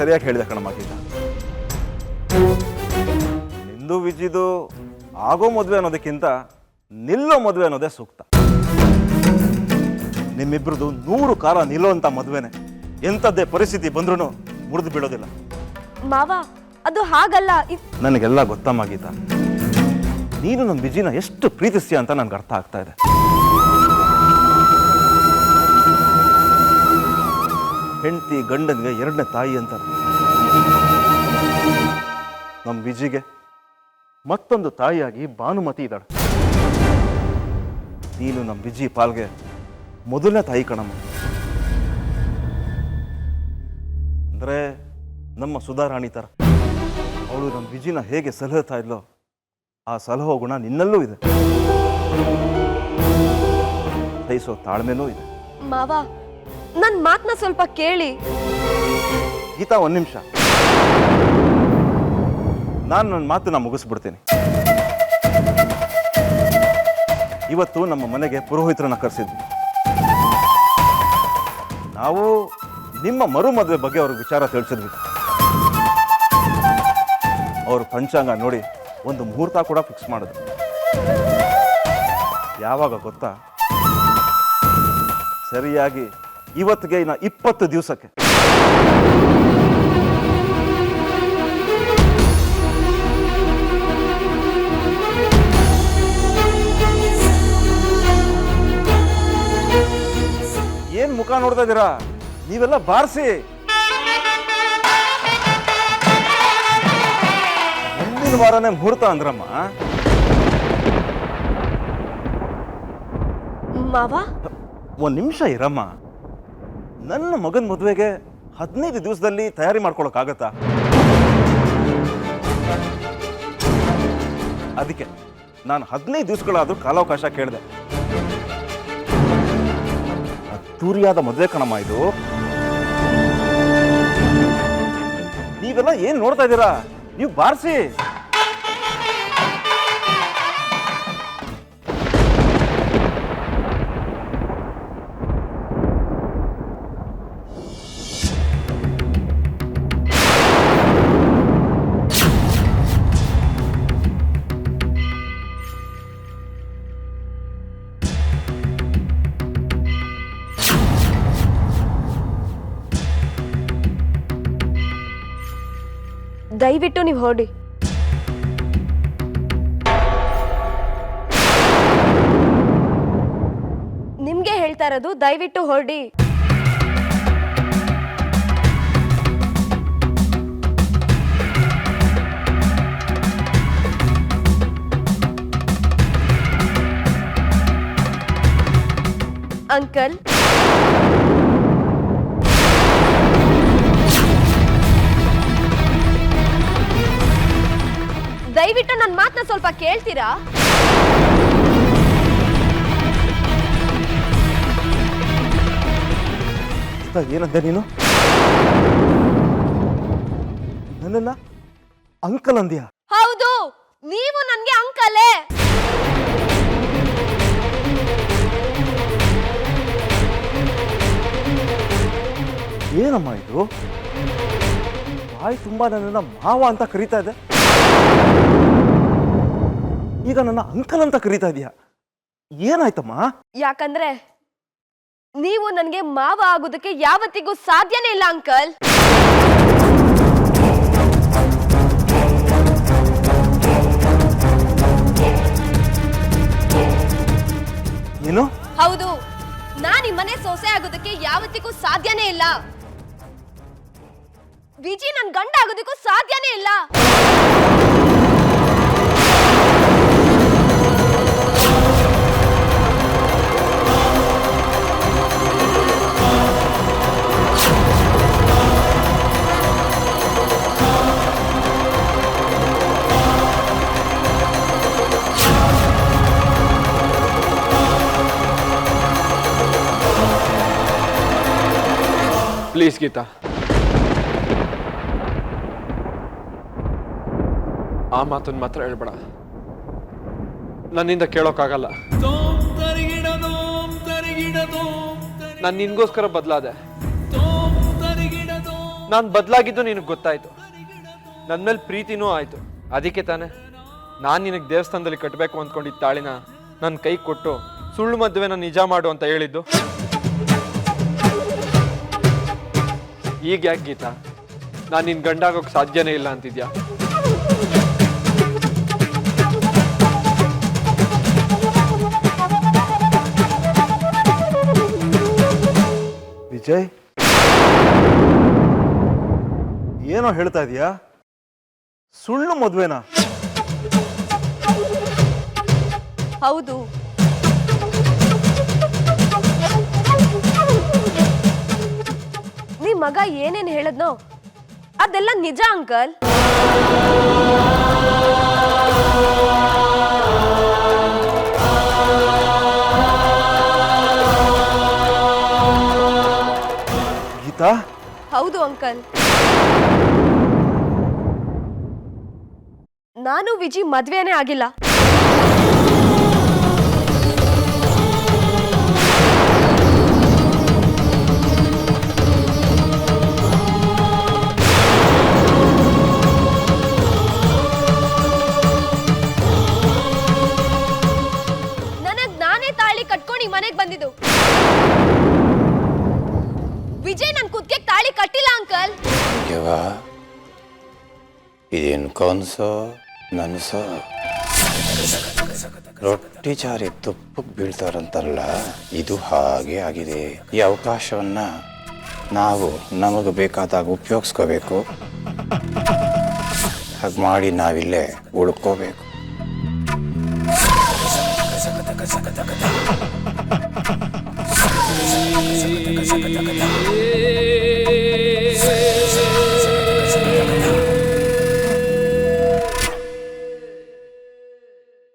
ಸರಿಯಾಗಿ ಹೇಳಿದೆ ಕಣಮ್ಮ ಗೀತಾ. ನಿಂದು ವಿಜಿದು ಆಗೋ ಮದುವೆ ಅನ್ನೋದಕ್ಕಿಂತ ನಿಲ್ಲೋ ಮದುವೆ ಅನ್ನೋದೇ ಸೂಕ್ತ. ನಿಮ್ಮಿಬ್ರದ್ದು 100 ಕಾಲ ನಿಲ್ಲುವಂಥ ಮದುವೆನೆ. ಎಂಥದ್ದೇ ಪರಿಸ್ಥಿತಿ ಬಂದ್ರೂ ಮುರಿದು ಬೀಳೋದಿಲ್ಲ. ಮಾವ, ಅದು ಹಾಗಲ್ಲ. ನನಗೆಲ್ಲ ಗೊತ್ತಮ್ಮ ಗೀತಾ. ನೀನು ನಮ್ಮ ವಿಜಿನ ಎಷ್ಟು ಪ್ರೀತಿಸ್ತೀಯ ಅಂತ ನನಗೆ ಅರ್ಥ ಆಗ್ತಾ ಇದೆ. ಹೆಂಡತಿ ಗಂಡನಿಗೆ 2ನೇ ತಾಯಿ ಅಂತಾರೆ. ನಮ್ಮ ವಿಜಿಗೆ ಮತ್ತೊಂದು ತಾಯಿಯಾಗಿ ಭಾನುಮತಿ ಇದ್ದಾಳೆ. ನೀನು ನಮ್ಮ ವಿಜಿ ಪಾಲ್ಗೆ ಮೊದಲನೇ ತಾಯಿ ಕಣಮ್ಮ. ಅಂದರೆ ನಮ್ಮ ಸುಧಾರಾಣಿ ಥರ ಅವಳು ನಮ್ಮ ವಿಜಿನ ಹೇಗೆ ಸಲಹುತ್ತಾ ಇದ್ಲೋ ಆ ಸಲಹೋ ಗುಣ ನಿನ್ನಲ್ಲೂ ಇದೆ. ಸಹಿಸೋ ತಾಳ್ಮೆನೂ ಇದೆ. ಮಾವ, ನನ್ನ ಮಾತನ್ನ ಸ್ವಲ್ಪ ಕೇಳಿ. ಗೀತಾ, 1 ನಿಮಿಷ. ನಾನು ನನ್ನ ಮಾತನ್ನ ಮುಗಿಸ್ಬಿಡ್ತೀನಿ. ಇವತ್ತು ನಮ್ಮ ಮನೆಗೆ ಪುರೋಹಿತರನ್ನ ಕರೆಸಿದ್ವಿ. ನಾವು ನಿಮ್ಮ ಮರು ಮದುವೆ ಬಗ್ಗೆ ಅವ್ರಿಗೆ ವಿಚಾರ ತಿಳಿಸಿದ್ವಿ. ಅವರು ಪಂಚಾಂಗ ನೋಡಿ ಒಂದು ಮುಹೂರ್ತ ಕೂಡ ಫಿಕ್ಸ್ ಮಾಡಿದ್ರು. ಯಾವಾಗ ಗೊತ್ತಾ? ಸರಿಯಾಗಿ ಇವತ್ತಿಗೆ ಇನ್ನು 20 ದಿವಸಕ್ಕೆ. ಏನ್ ಮುಖ ನೋಡ್ತಾ ಇದ್ದೀರಾ? ನೀವೆಲ್ಲ ಬಾರಿಸಿ. ಮುಂದಿನ ವಾರನೇ ಮುಹೂರ್ತ ಅಂದ್ರಮ್ಮ. ಮಾವ, 1 ನಿಮಿಷ ಇರಮ್ಮ. ನನ್ನ ಮಗನ ಮದುವೆಗೆ 15 ದಿವಸದಲ್ಲಿ ತಯಾರಿ ಮಾಡ್ಕೊಳಕ್ಕಾಗತ್ತಾ? ಅದಕ್ಕೆ ನಾನು 15 ದಿವಸಗಳಾದ್ರೂ ಕಾಲಾವಕಾಶ ಕೇಳಿದೆ. ಅದ್ದೂರಿಯಾದ ಮದುವೆ ಕಣಮ್ಮ ಇದು. ನೀವೆಲ್ಲ ಏನ್ ನೋಡ್ತಾ ಇದ್ದೀರಾ? ನೀವು ಬಾರಿಸಿ. ದಯವಿಟ್ಟು ನೀವು ಹೊರಡಿ. ನಿಮ್ಗೆ ಹೇಳ್ತಾ ಇರೋದು, ದಯವಿಟ್ಟು ಹೊರಡಿ. ಅಂಕಲ್, ದಯವಿಟ್ಟು ನನ್ನ ಮಾತನ್ನ ಸ್ವಲ್ಪ ಕೇಳ್ತೀರಾ? ಏನಂದೆ ನೀನು? ನನ್ನನ್ನ ಅಂಕಲ್ ಅಂದ್ಯಾ? ಹೌದು, ನೀವು ನನ್ಗೆ ಅಂಕಲೇ. ಏನಮ್ಮ ಇದು? ಬಾಯಿ ತುಂಬಾ ನನ್ನನ್ನ ಮಾವ ಅಂತ ಕರೀತಾ ಇದೆ, ಈಗ ನನ್ನ ಅಂಕಲ್ ಅಂತ ಕರೀತಾ ಇದೀಯ. ಏನಾಯ್ತಮ್ಮ? ಯಾಕಂದ್ರೆ ನೀವು ನನಗೆ ಮಾವ ಆಗೋದಕ್ಕೆ ಯಾವತ್ತಿಗೂ ಸಾಧ್ಯನೇ ಇಲ್ಲ ಅಂಕಲ್. ಏನು? ಹೌದು, ನಾನ್ ನಿಮ್ಮನೆ ಸೊಸೆ ಆಗೋದಕ್ಕೆ ಯಾವತ್ತಿಗೂ ಸಾಧ್ಯನೇ ಇಲ್ಲ. ವಿಜಿ ನನ್ ಗಂಡ ಆಗೋದಕ್ಕೂ ಸಾಧ್ಯನೇ ಇಲ್ಲ. ಪ್ಲೀಸ್ ಗೀತಾ, ಆ ಮಾತನ್ನು ಮಾತ್ರ ಹೇಳ್ಬೇಡ. ನನ್ನಿಂದ ಕೇಳೋಕ್ಕಾಗಲ್ಲ. ನಾನು ನಿನ್ಗೋಸ್ಕರ ಬದಲಾದೆ. ನಾನು ಬದಲಾಗಿದ್ದು ನಿನಗೆ ಗೊತ್ತಾಯ್ತು, ನನ್ನ ಮೇಲೆ ಪ್ರೀತಿನೂ ಆಯ್ತು. ಅದಕ್ಕೆ ತಾನೆ ನಾನು ನಿನಗೆ ದೇವಸ್ಥಾನದಲ್ಲಿ ಕಟ್ಟಬೇಕು ಅಂದ್ಕೊಂಡಿದ್ದ ತಾಳಿನ ನನ್ನ ಕೈ ಕೊಟ್ಟು ಸುಳ್ಳು ಮದುವೆನ ನಿಜ ಮಾಡು ಅಂತ ಹೇಳಿದ್ದು. ಈಗ ಯಾಕೆ ಗೀತಾ ನಾನು ನಿನ್ನ ಗಂಡ ಆಗೋಕೆ ಸಾಧ್ಯನೇ ಇಲ್ಲ ಅಂತಿದ್ಯಾ? ವಿಜಯ್, ಏನೋ ಹೇಳ್ತಾ ಇದೀಯಾ? ಸುಳ್ಳು ಮದುವೆನಾ? ಹೌದು. ನಿಮ್ ಮಗ ಏನೇನ್ ಹೇಳದ್ನೋ ಅದೆಲ್ಲ ನಿಜ ಅಂಕಲ್. ಗೀತಾ, ಹೌದು ಅಂಕಲ್. ನಾನು ವಿಜಿ ಮದ್ವೆನೇ ಆಗಿಲ್ಲ. ನಾನೇ ತಾಳಿ ಕಟ್ಕೊಂಡು ಮನೆಗೆ ಬಂದಿದ್ದು. ವಿಜಯ್ ನನ್ ಕುತ್ತಿಗೆ ತಾಳಿ ಕಟ್ಟಿಲ್ಲ ಅಂಕಲ್. ಇದೇನು ಕನಸೋ ನನಸೋ? ರೊಟ್ಟಿ ಚಾರಿ ತುಪ್ಪಕ್ಕೆ ಬೀಳ್ತಾರಂತಲ್ಲ, ಇದು ಹಾಗೆ ಆಗಿದೆ. ಈ ಅವಕಾಶವನ್ನ ನಾವು ನಮಗೆ ಬೇಕಾದಾಗ ಉಪಯೋಗಿಸ್ಕೋಬೇಕು. ಹಾಗೆ ಮಾಡಿ ನಾವಿಲ್ಲೇ ಉಳ್ಕೋಬೇಕು.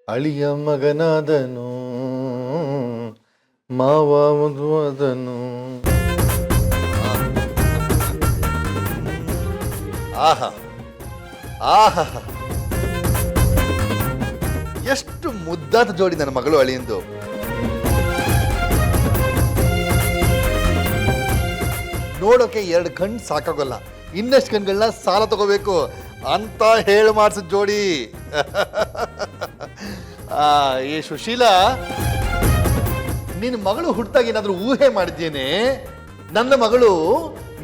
ಅಳಿಯ ಮಗನಾದನು, ಮಾವ ಮದುವಾದನು. ಆಹಾ ಆಹಾ, ಎಷ್ಟು ಮುದ್ದಾದ ಜೋಡಿ ನನ್ನ ಮಗಳು ಅಳಿಯಂದು. ನೋಡೋಕೆ 2 ಕಣ್ಣು ಸಾಕಾಗೋಲ್ಲ, ಇನ್ನೆಷ್ಟು ಕಣ್ಗಳನ್ನ ಸಾಲ ತಗೋಬೇಕು ಅಂತ ಹೇಳಿ ಮಾಡಿಸಿದ ಜೋಡಿ. ಏ ಸುಶೀಲಾ, ನಿನ್ನ ಮಗಳು ಹುಟ್ಟಾಗ ಏನಾದರೂ ಊಹೆ ಮಾಡಿದ್ದೇನೆ ನನ್ನ ಮಗಳು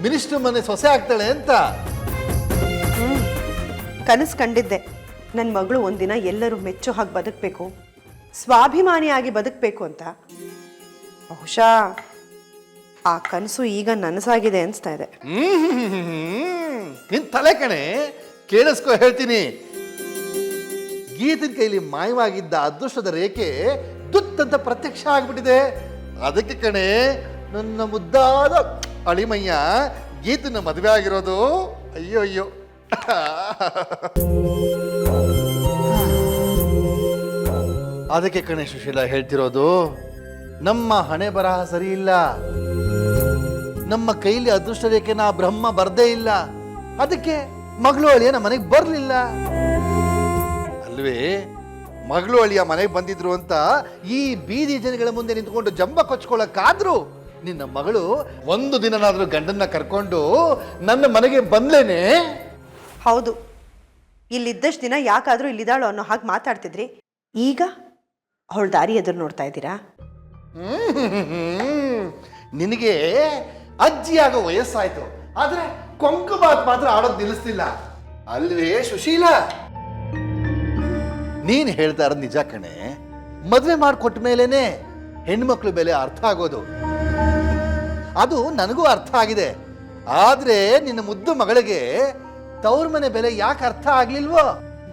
ಮಿನಿಸ್ಟರ್ ಮನೆ ಸೊಸೆ ಆಗ್ತಾಳೆ ಅಂತ? ಕನಸು ಕಂಡಿದ್ದೆ. ನನ್ನ ಮಗಳು ಒಂದಿನ ಎಲ್ಲರೂ ಮೆಚ್ಚೋ ಹಾಗೆ ಬದುಕಬೇಕು, ಸ್ವಾಭಿಮಾನಿಯಾಗಿ ಬದುಕಬೇಕು ಅಂತ. ಬಹುಶಃ ಆ ಕನಸು ಈಗ ನನಸಾಗಿದೆ ಅನಿಸ್ತಾ ಇದೆ. ನಿನ್ ತಲೆ ಕಣೆ, ಕೇಳಿಸ್ಕೊ ಹೇಳ್ತೀನಿ. ಗೀತನ ಕೈಲಿ ಮಾಯವಾಗಿದ್ದ ಅದೃಷ್ಟದ ರೇಖೆ ದುತ್ತಂತ ಪ್ರತ್ಯಕ್ಷ ಆಗ್ಬಿಟ್ಟಿದೆ. ಅದಕ್ಕೆ ಕಣೆ ನನ್ನ ಮುದ್ದಾದ ಅಳಿಮಯ್ಯ ಗೀತನ ಮದುವೆ ಆಗಿರೋದು. ಅಯ್ಯೋ ಅಯ್ಯೋ. ಅದಕ್ಕೆ ಕಣೆ ಸುಶೀಲಾ ಹೇಳ್ತಿರೋದು, ನಮ್ಮ ಹಣೆ ಬರಹ ಸರಿ ಇಲ್ಲ, ನಮ್ಮ ಕೈಲಿ ಅದೃಷ್ಟ ರೇಖೆನ ಬ್ರಹ್ಮ ಬರ್ದೇ ಇಲ್ಲ. ಅದಕ್ಕೆ ಮಗಳು ಅಳಿಯ ನಮ್ಮ ಮನೆಗೆ ಬರ್ಲಿಲ್ಲ ಅಲ್ವೇ? ಮಗಳು ಅಳಿಯ ಮನೆಗೆ ಬಂದಿದ್ರು ಅಂತ ಈ ಬೀದಿ ಜನಗಳ ಮುಂದೆ ನಿಂತ್ಕೊಂಡು ಜಂಬ ಕೊಚ್ಕೊಳ್ಳೋಕ್ಕಾದ್ರೂ ನಿನ್ನ ಮಗಳು ಒಂದು ದಿನನಾದ್ರೂ ಗಂಡನ್ನ ಕರ್ಕೊಂಡು ನನ್ನ ಮನೆಗೆ ಬಂದ್ಲೇನೆ? ಹೌದು, ಇಲ್ಲಿದ್ದಷ್ಟು ದಿನ ಯಾಕಾದರೂ ಇಲ್ಲಿದ್ದಾಳು ಅನ್ನೋ ಹಾಗೆ ಮಾತಾಡ್ತಿದ್ರಿ. ಈಗ ಅವಳ ದಾರಿ ಎದುರು ನೋಡ್ತಾ ಇದ್ದೀರಾ? ನಿನಗೆ ಅಜ್ಜಿಯಾಗೋ ವಯಸ್ಸಾಯ್ತು, ಆದ್ರೆ ಕೊಂಕು ಮಾತು ಮಾತ್ರ ಆಡೋದು ನಿಲ್ಲಿಸ್ತಿಲ್ಲ ಅಲ್ವೇ ಸುಶೀಲಾ? ನೀನ್ ಹೇಳ್ತಾ ಇರೋದು ನಿಜ ಕಣೆ. ಮದ್ವೆ ಮಾಡಿಕೊಟ್ಟ ಮೇಲೇನೆ ಹೆಣ್ಮಕ್ಳು ಬೆಲೆ ಅರ್ಥ ಆಗೋದು. ಅದು ನನಗೂ ಅರ್ಥ ಆಗಿದೆ. ಆದ್ರೆ ನಿನ್ನ ಮುದ್ದು ಮಗಳಿಗೆ ತವ್ರ ಮನೆ ಬೆಲೆ ಯಾಕೆ ಅರ್ಥ ಆಗ್ಲಿಲ್ವೋ?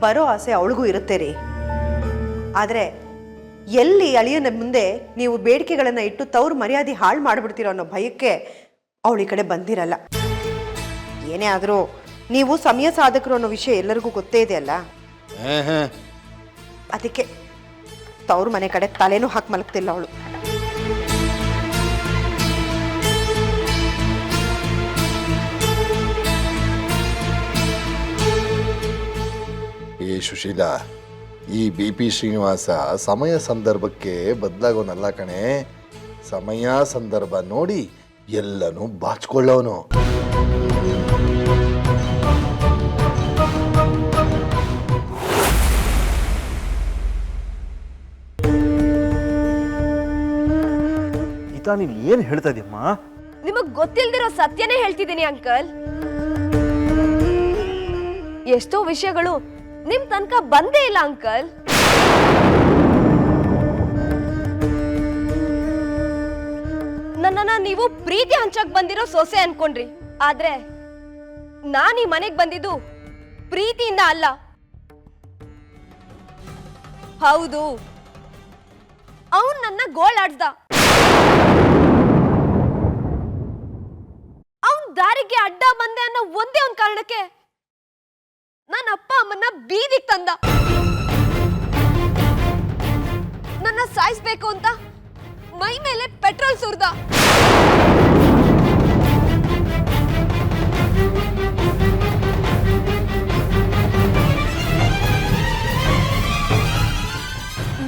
ಬರೋ ಆಸೆ ಅವಳಿಗೂ ಇರುತ್ತೆ ರೀ. ಆದರೆ ಎಲ್ಲಿ ಅಳಿಯನ ಮುಂದೆ ನೀವು ಬೇಡಿಕೆಗಳನ್ನು ಇಟ್ಟು ತವ್ರ ಮರ್ಯಾದೆ ಹಾಳು ಮಾಡಿಬಿಡ್ತೀರೋ ಅನ್ನೋ ಭಯಕ್ಕೆ ಅವಳ ಈ ಕಡೆ ಬಂದಿರಲ್ಲ. ಏನೇ ಆದರೂ ನೀವು ಸಮಯ ಸಾಧಕರು ಅನ್ನೋ ವಿಷಯ ಎಲ್ಲರಿಗೂ ಗೊತ್ತೇ ಇದೆ ಅಲ್ಲ. ಅದಕ್ಕೆ ತವ್ರ ಮನೆ ಕಡೆ ತಲೆನೂ ಹಾಕಿ ಮಲಗ್ತಿಲ್ಲ ಅವಳು. ಏ ಸುಶೀಲಾ, ಈ BP ಶ್ರೀನಿವಾಸ ಸಮಯ ಸಂದರ್ಭಕ್ಕೆ ಬದಲಾಗೋನಲ್ಲ ಕಣೆ. ಸಮಯ ಸಂದರ್ಭ ನೋಡಿ ಎಲ್ಲನೂ ಬಾಚ್ಕೊಳ್ಳೋನು. ಗೀತಾ, ನೀನು ಏನು ಹೇಳ್ತಾ ಇದೀಯಮ್ಮ? ನಿಮಗ್ ಗೊತ್ತಿಲ್ದಿರೋ ಸತ್ಯನೇ ಹೇಳ್ತಿದ್ದೀನಿ ಅಂಕಲ್. ಎಷ್ಟೋ ವಿಷಯಗಳು ನಿಮ್ ತನಕ ಬಂದೇ ಇಲ್ಲ ಅಂಕಲ್. ನನ್ನನ್ನ ನೀವು ಪ್ರೀತಿ ಹಂಚಕ್ ಬಂದಿರೋ ಸೊಸೆ ಅನ್ಕೊಂಡ್ರಿ. ಆದ್ರೆ ನಾನ್ ಈ ಮನೆಗ್ ಬಂದಿದ್ದು ಪ್ರೀತಿಯಿಂದ ಅಲ್ಲ. ಹೌದು, ಅವನ್ ನನ್ನ ಗೋಳಾಡ್ದ. ಅವನ್ ದಾರಿಗೆ ಅಡ್ಡ ಬಂದೆ ಅನ್ನೋ ಒಂದೇ ಒಂದ್ ಕಾರಣಕ್ಕೆ ನನ್ನ ಅಪ್ಪ ಅಮ್ಮನ್ನ ಬೀದಿಗೆ ತಂದ. ನನ್ನ ಸಾಯಿಸ್ಬೇಕು ಅಂತ ಮೈ ಮೇಲೆ ಪೆಟ್ರೋಲ್ ಸುರ್ದ.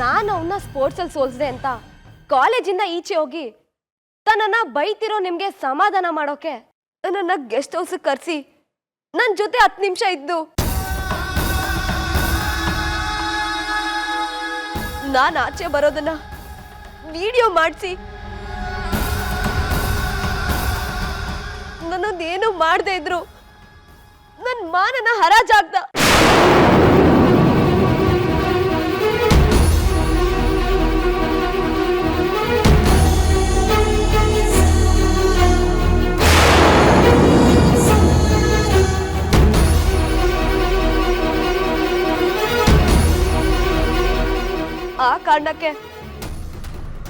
ನಾನು ಅವನ್ನ ಸ್ಪೋರ್ಟ್ಸ್ ಅಲ್ಲಿ ಸೋಲ್ಸ್ದೆ ಅಂತ ಕಾಲೇಜಿಂದ ಈಚೆ ಹೋಗಿ ತನ್ನನ್ನ ಬೈತಿರೋ ನಿಮ್ಗೆ ಸಮಾಧಾನ ಮಾಡೋಕೆ ನನ್ನ ಗೆಸ್ಟ್ ಹೌಸ್ ಕರ್ಸಿ ನನ್ ಜೊತೆ 10 ನಿಮಿಷ ಇದ್ದು ನಾನ್ ಆಚೆ ಬರೋದನ್ನ ವಿಡಿಯೋ ಮಾಡಿಸಿ ನನ್ನದೇನು ಮಾಡದೆ ಇದ್ರು ನನ್ ಮಾನನ ಹರಾಜಾಗ್ದ. ಆ ಕಾರಣಕ್ಕೆ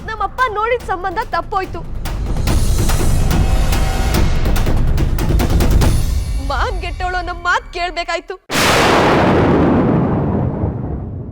ನಮ್ಮಪ್ಪ ನೋಡಿದ ಸಂಬಂಧ ತಪ್ಪೋಯ್ತು. ಮಾನ್ ಗೆಟ್ಟವಳು ನಮ್ಮ ಮಾತು ಕೇಳ್ಬೇಕಾಯ್ತು.